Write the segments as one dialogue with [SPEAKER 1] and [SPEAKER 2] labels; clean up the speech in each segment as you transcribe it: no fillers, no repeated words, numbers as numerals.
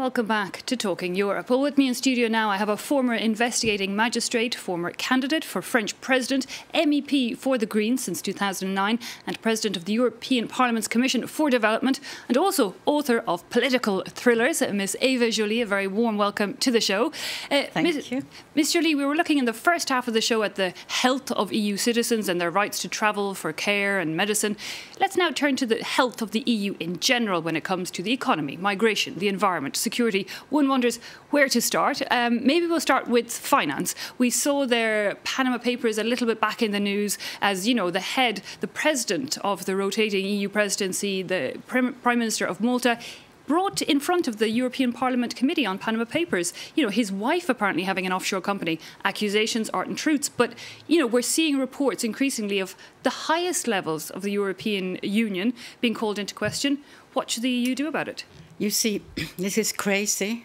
[SPEAKER 1] welcome back to Talking Europe. Well, with me in studio now I have a former investigating magistrate, former candidate for French president, MEP for the Greens since 2009 and president of the European Parliament's Commission for Development, and also author of political thrillers, Miss Eva Joly. A very warm welcome to the show.
[SPEAKER 2] Thank you.
[SPEAKER 1] Miss Joly, we were looking in the first half of the show at the health of EU citizens and their rights to travel for care and medicine. Let's now turn to the health of the EU in general when it comes to the economy, migration, the environment, security. One wonders where to start. Maybe we'll start with finance. We saw their Panama Papers a little bit back in the news as, you know, the president of the rotating EU presidency, the Prime Minister of Malta, brought in front of the European Parliament Committee on Panama Papers, you know, his wife apparently having an offshore company. Accusations aren't truths, but, you know, we're seeing reports increasingly of the highest levels of the European Union being called into question. What should the EU do about it?
[SPEAKER 2] You see, this is crazy,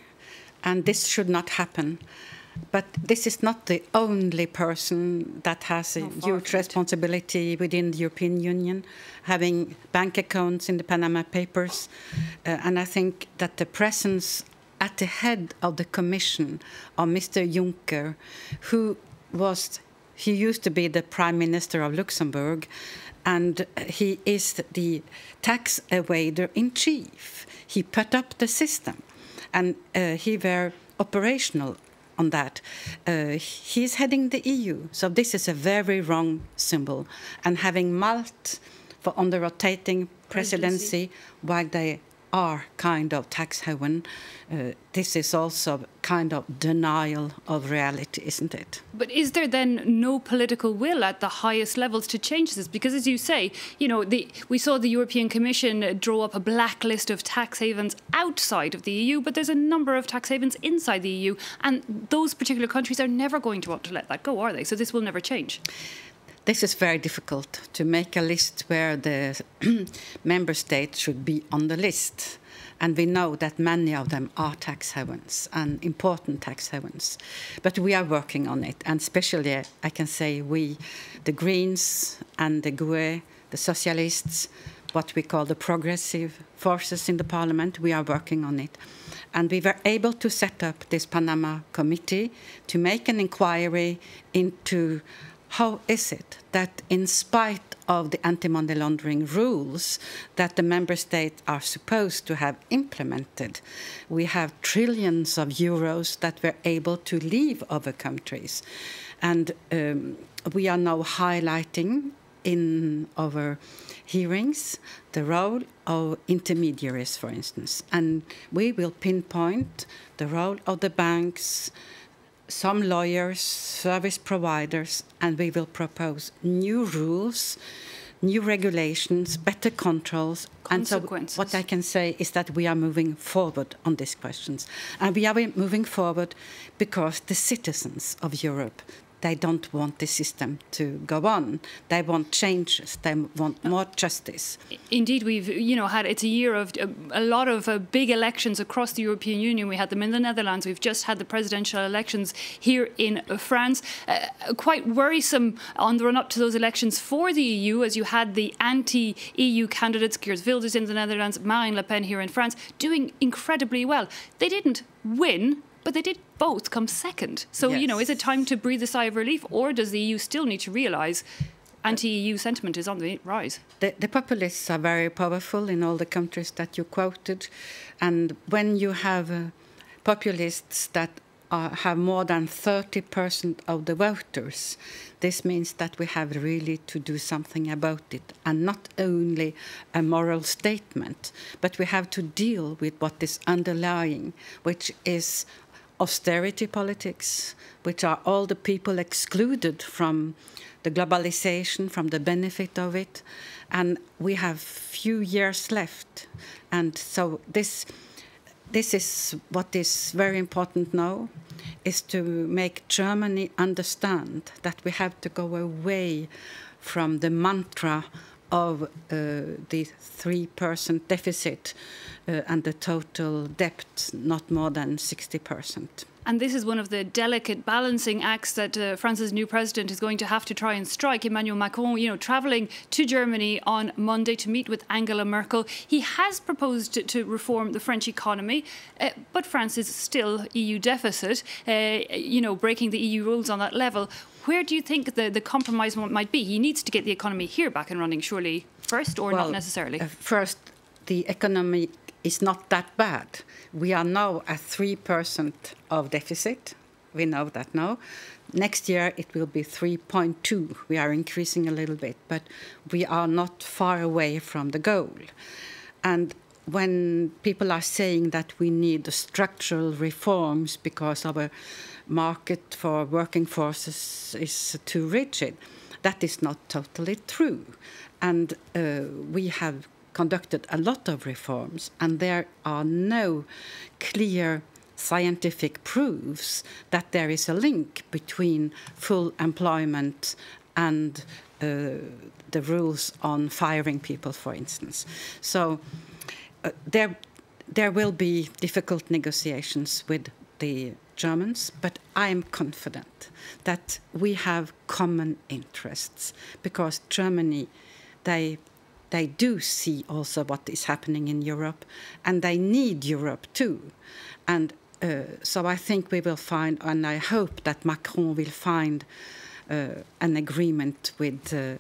[SPEAKER 2] and this should not happen. But this is not the only person that has a huge responsibility within the European Union, having bank accounts in the Panama Papers. And I think that the presence at the head of the Commission of Mr. Juncker, he used to be the Prime Minister of Luxembourg, and he is the tax evader in chief. He put up the system, and he were operational on that. He is heading the EU, so this is a very wrong symbol. And having Malta on the rotating presidency while they are kind of tax haven, this is also kind of denial of reality, isn't it?
[SPEAKER 1] But is there then no political will at the highest levels to change this? Because as you say, you know, we saw the European Commission draw up a blacklist of tax havens outside of the EU, but there's a number of tax havens inside the EU, and those particular countries are never going to want to let that go, are they? So this will never change.
[SPEAKER 2] This is very difficult, to make a list where the member states should be on the list. And we know that many of them are tax havens, and important tax havens. But we are working on it, and especially, I can say, we, the Greens and the GUE, the Socialists, what we call the progressive forces in the Parliament, we are working on it. And we were able to set up this Panama Committee to make an inquiry into how is it that, in spite of the anti-money laundering rules that the member states are supposed to have implemented, we have trillions of euros that were able to leave other countries. And we are now highlighting in our hearings the role of intermediaries, for instance. And we will pinpoint the role of the banks, some lawyers, service providers, and we will propose new rules, new regulations, better controls. And so what I can say is that we are moving forward on these questions. And we are moving forward because the citizens of Europe, they don't want the system to go on. They want changes. They want more justice.
[SPEAKER 1] Indeed, we've it's a year of a lot of big elections across the European Union. We had them in the Netherlands. We've just had the presidential elections here in France. Quite worrisome on the run-up to those elections for the EU, as you had the anti-EU candidates, Geert Wilders in the Netherlands, Marine Le Pen here in France, doing incredibly well. They didn't win, but they did both come second. So,
[SPEAKER 2] yes.
[SPEAKER 1] You know, is it time to breathe a sigh of relief, or does the EU still need to realise anti-EU sentiment is on the rise?
[SPEAKER 2] The populists are very powerful in all the countries that you quoted. And when you have populists that have more than 30% of the voters, this means that we have really to do something about it. And not only a moral statement, but we have to deal with what is underlying, which is austerity politics, which are all the people excluded from the globalization, from the benefit of it. And we have few years left. And so this is what is very important now, is to make Germany understand that we have to go away from the mantra of the 3% deficit and the total debt not more than 60%.
[SPEAKER 1] And this is one of the delicate balancing acts that France's new president is going to have to try and strike. Emmanuel Macron, travelling to Germany on Monday to meet with Angela Merkel. He has proposed to reform the French economy, but France is still EU deficit, breaking the EU rules on that level. Where do you think the compromise might be? He needs to get the economy here back and running, surely, first, or not necessarily?
[SPEAKER 2] First, the economy is not that bad. We are now at 3% of deficit. We know that now. Next year it will be 3.2. We are increasing a little bit, but we are not far away from the goal. And when people are saying that we need structural reforms because our market for working forces is too rigid, that is not totally true. And we have conducted a lot of reforms, and there are no clear scientific proofs that there is a link between full employment and the rules on firing people, for instance. So there will be difficult negotiations with the Germans, but I am confident that we have common interests, because Germany, they do see also what is happening in Europe, and they need Europe too. And so I think we will find, and I hope that Macron will find an agreement with the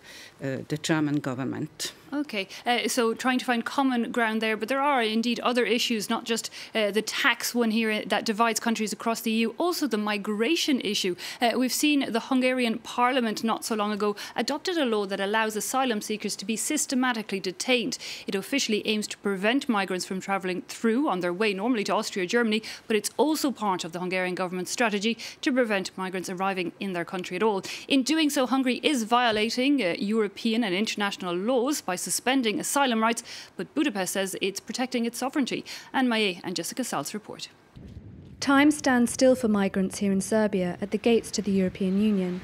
[SPEAKER 2] German government.
[SPEAKER 1] OK, so trying to find common ground there, but there are indeed other issues, not just the tax one here that divides countries across the EU, also the migration issue. We've seen the Hungarian parliament not so long ago adopted a law that allows asylum seekers to be systematically detained. It officially aims to prevent migrants from travelling through on their way normally to Austria or Germany, but it's also part of the Hungarian government's strategy to prevent migrants arriving in their country at all. In doing so, Hungary is violating European and international laws by suspending asylum rights, but Budapest says it's protecting its sovereignty. Anais and Jessica Sal's report.
[SPEAKER 3] Time stands still for migrants here in Serbia at the gates to the European Union.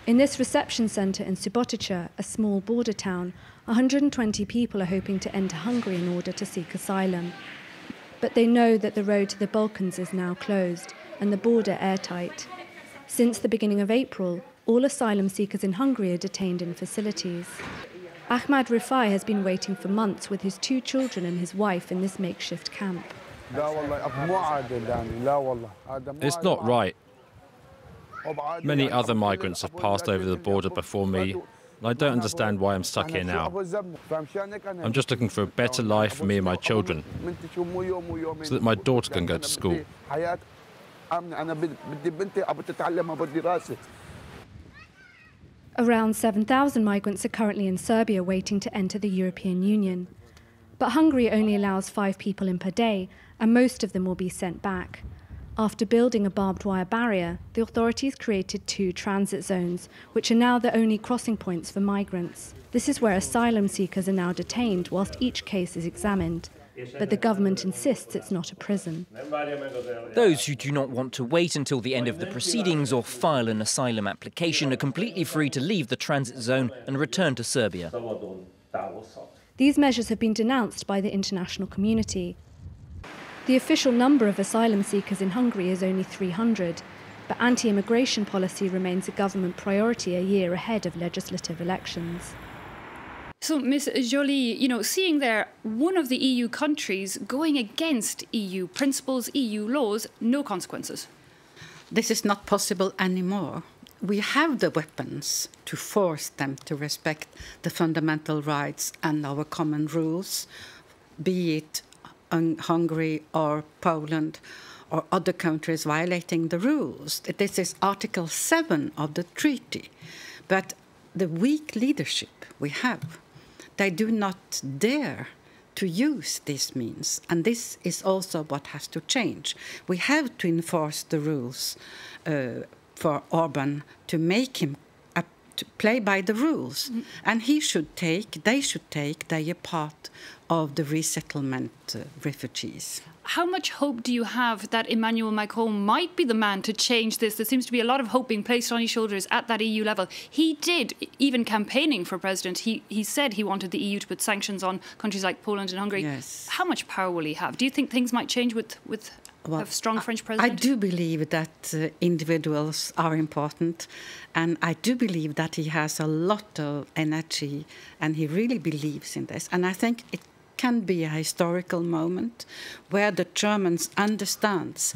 [SPEAKER 3] In this reception centre in Subotica, a small border town, 120 people are hoping to enter Hungary in order to seek asylum. But they know that the road to the Balkans is now closed and the border airtight. Since the beginning of April, all asylum seekers in Hungary are detained in facilities. Ahmad Rifai has been waiting for months with his 2 children and his wife in this makeshift camp.
[SPEAKER 4] It's not right. Many other migrants have passed over the border before me, and I don't understand why I'm stuck here now. I'm just looking for a better life for me and my children, so that my daughter can go to school.
[SPEAKER 3] Around 7,000 migrants are currently in Serbia waiting to enter the European Union. But Hungary only allows 5 people in per day, and most of them will be sent back. After building a barbed wire barrier, the authorities created 2 transit zones, which are now the only crossing points for migrants. This is where asylum seekers are now detained whilst each case is examined. But the government insists it's not a prison.
[SPEAKER 5] Those who do not want to wait until the end of the proceedings or file an asylum application are completely free to leave the transit zone and return to Serbia.
[SPEAKER 3] These measures have been denounced by the international community. The official number of asylum seekers in Hungary is only 300, but anti-immigration policy remains a government priority a year ahead of legislative elections.
[SPEAKER 1] So, Ms. Joly, seeing there one of the EU countries going against EU principles, EU laws, no consequences.
[SPEAKER 2] This is not possible anymore. We have the weapons to force them to respect the fundamental rights and our common rules, be it Hungary or Poland or other countries violating the rules. This is Article 7 of the treaty. But the weak leadership we have, they do not dare to use these means. And this is also what has to change. We have to enforce the rules for Orban to make him to play by the rules. Mm. And they should take their part of the resettlement refugees.
[SPEAKER 1] How much hope do you have that Emmanuel Macron might be the man to change this? There seems to be a lot of hope being placed on his shoulders at that EU level. He did, even campaigning for president, he said he wanted the EU to put sanctions on countries like Poland and Hungary.
[SPEAKER 2] Yes.
[SPEAKER 1] How much power will he have? Do you think things might change with have strong French president?
[SPEAKER 2] I do believe that individuals are important, and I do believe that he has a lot of energy, and he really believes in this. And I think it can be a historical moment where the Germans understand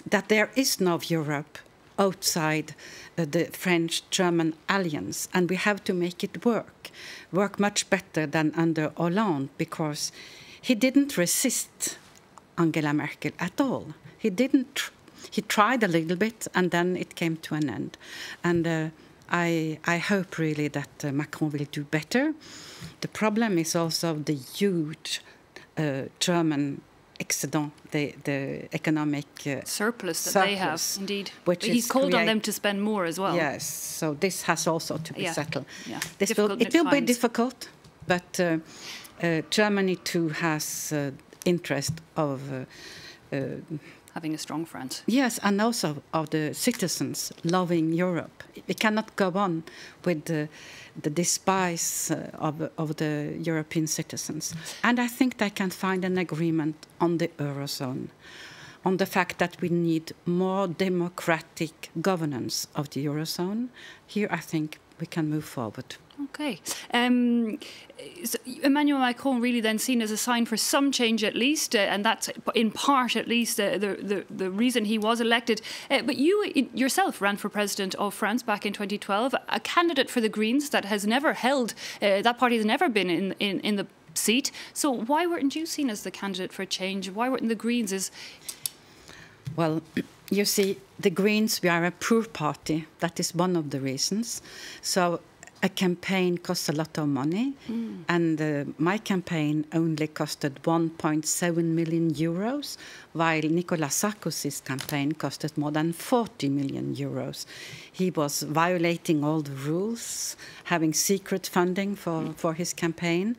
[SPEAKER 2] that there is no Europe outside the French-German alliance, and we have to make it work much better than under Hollande, because he didn't resist Angela Merkel at all. He didn't. He tried a little bit, and then it came to an end. And I hope really that Macron will do better. The problem is also the huge German excedent, the economic
[SPEAKER 1] surplus that they have, indeed.
[SPEAKER 2] But
[SPEAKER 1] he's called on them to spend more as well.
[SPEAKER 2] Yes, so this has also to be settled.
[SPEAKER 1] Yeah.
[SPEAKER 2] It will be difficult, but Germany too has interest of
[SPEAKER 1] having a strong France.
[SPEAKER 2] Yes, and also of the citizens loving Europe. We cannot go on with the despise of the European citizens. And I think they can find an agreement on the Eurozone, on the fact that we need more democratic governance of the Eurozone. Here I think we can move forward.
[SPEAKER 1] Okay. So Emmanuel Macron really then seen as a sign for some change at least, and that's in part at least the reason he was elected. But you yourself ran for president of France back in 2012, a candidate for the Greens that has never held, that party has never been in the seat. So why weren't you seen as the candidate for change? Why weren't the Greens
[SPEAKER 2] Well, you see, the Greens, we are a poor party. That is one of the reasons. So a campaign costs a lot of money, and my campaign only costed 1.7 million euros, while Nicolas Sarkozy's campaign costed more than 40 million euros. He was violating all the rules, having secret funding for his campaign.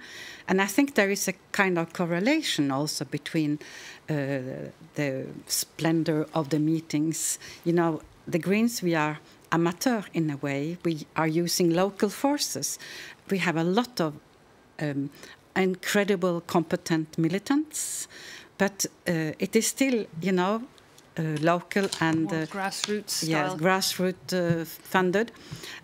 [SPEAKER 2] And I think there is a kind of correlation also between the splendor of the meetings. You know, the Greens, we are amateur in a way. We are using local forces. We have a lot of incredible, competent militants, but it is still, you know, local and
[SPEAKER 1] grassroots style.
[SPEAKER 2] Yes, grassroots funded,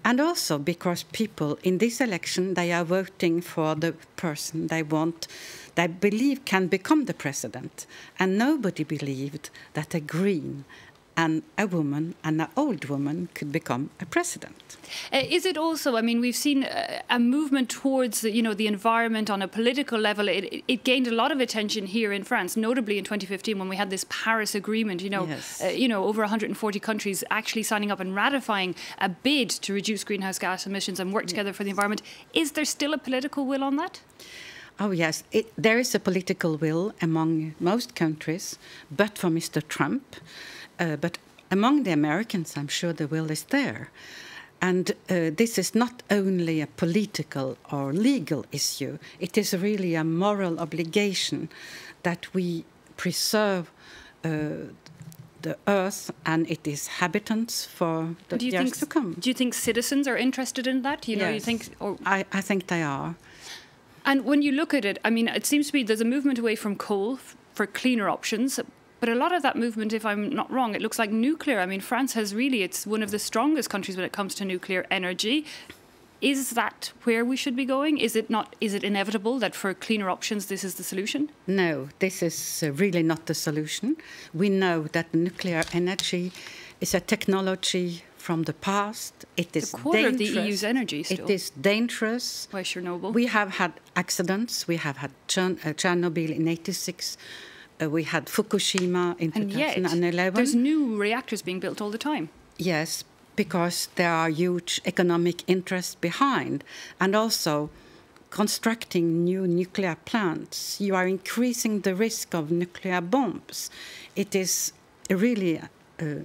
[SPEAKER 2] and also because people in this election, they are voting for the person they want, they believe can become the president, and nobody believed that a Green and a woman, and an old woman, could become a president.
[SPEAKER 1] Is it also, I mean, we've seen a movement towards, the environment on a political level. It gained a lot of attention here in France, notably in 2015 when we had this Paris Agreement,
[SPEAKER 2] Yes.
[SPEAKER 1] Over 140 countries actually signing up and ratifying a bid to reduce greenhouse gas emissions and work together for the environment. Is there still a political will on that?
[SPEAKER 2] Oh, yes. There is a political will among most countries, but for Mr. Trump. But among the Americans, I'm sure the will is there. And this is not only a political or legal issue. It is really a moral obligation that we preserve the earth and its inhabitants for the years to come.
[SPEAKER 1] Do you think citizens are interested in that?
[SPEAKER 2] Yes, I think they are.
[SPEAKER 1] And when you look at it, I mean, it seems to be there's a movement away from coal for cleaner options. But a lot of that movement, if I'm not wrong, it looks like nuclear. I mean, France it's one of the strongest countries when it comes to nuclear energy. Is that where we should be going? Is it inevitable that for cleaner options this is the solution?
[SPEAKER 2] No, this is really not the solution. We know that nuclear energy is a technology from the past. It is
[SPEAKER 1] a quarter
[SPEAKER 2] dangerous.
[SPEAKER 1] of the EU's energy still.
[SPEAKER 2] It is dangerous.
[SPEAKER 1] Why Chernobyl?
[SPEAKER 2] We have had accidents. We have had Chernobyl in '86. We had Fukushima in 2011.
[SPEAKER 1] And yet, there's new reactors being built all the time.
[SPEAKER 2] Yes, because there are huge economic interests behind. And also, constructing new nuclear plants, you are increasing the risk of nuclear bombs. It is really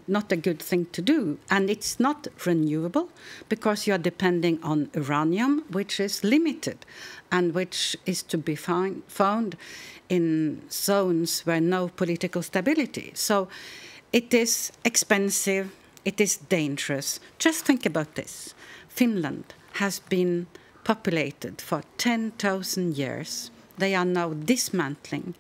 [SPEAKER 2] not a good thing to do. And it's not renewable because you are depending on uranium, which is limited and which is to be found in zones where no political stability. So it is expensive, it is dangerous. Just think about this. Finland has been populated for 10,000 years. They are now dismantling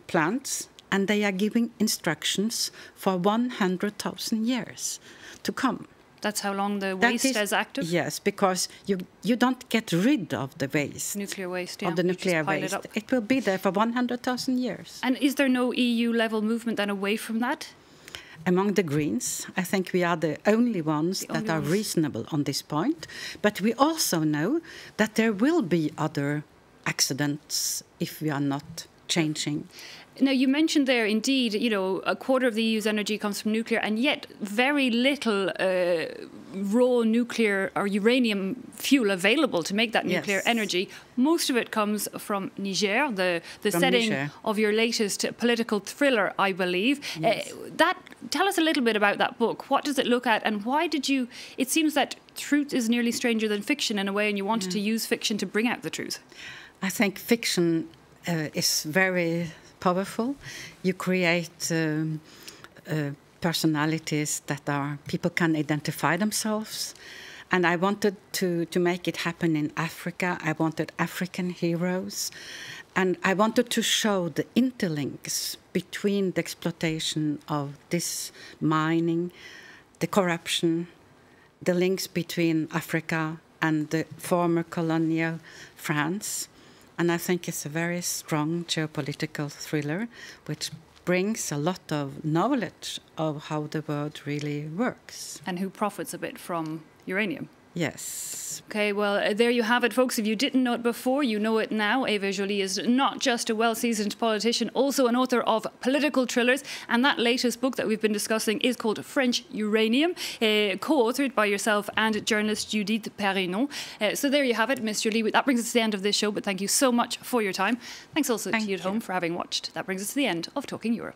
[SPEAKER 2] plants and they are giving instructions for 100,000 years to come.
[SPEAKER 1] That's how long the waste is active?
[SPEAKER 2] Yes, because you don't get rid of the waste.
[SPEAKER 1] Nuclear waste, yeah.
[SPEAKER 2] Of the nuclear waste. It will be there for 100,000 years.
[SPEAKER 1] And is there no EU-level movement then away from that?
[SPEAKER 2] Among the Greens, I think we are the only ones that are reasonable on this point. But we also know that there will be other accidents if we are not changing.
[SPEAKER 1] Now, you mentioned there, indeed, you know, a quarter of the EU's energy comes from nuclear, and yet very little raw nuclear or uranium fuel available to make that nuclear energy. Most of it comes from Niger, the setting Niger. Of your latest political thriller, I believe. Yes. Tell us a little bit about that book. What does it look at, and why did you... It seems that truth is nearly stranger than fiction in a way, and you wanted to use fiction to bring out the truth. I
[SPEAKER 2] think fiction is very powerful. You create personalities that people can identify themselves. And I wanted to make it happen in Africa. I wanted African heroes. And I wanted to show the interlinks between the exploitation of this mining, the corruption, the links between Africa and the former colonial France. And I think it's a very strong geopolitical thriller, which brings a lot of knowledge of how the world really works.
[SPEAKER 1] And who profits a bit from uranium.
[SPEAKER 2] Yes.
[SPEAKER 1] OK, well, there you have it, folks. If you didn't know it before, you know it now. Eva Joly is not just a well-seasoned politician, also an author of political thrillers. And that latest book that we've been discussing is called French Uranium, co-authored by yourself and journalist Judith Perrinon. So there you have it, Ms. Joly. That brings us to the end of this show, but thank you so much for your time. Thanks also to you at home for having watched. That brings us to the end of Talking Europe.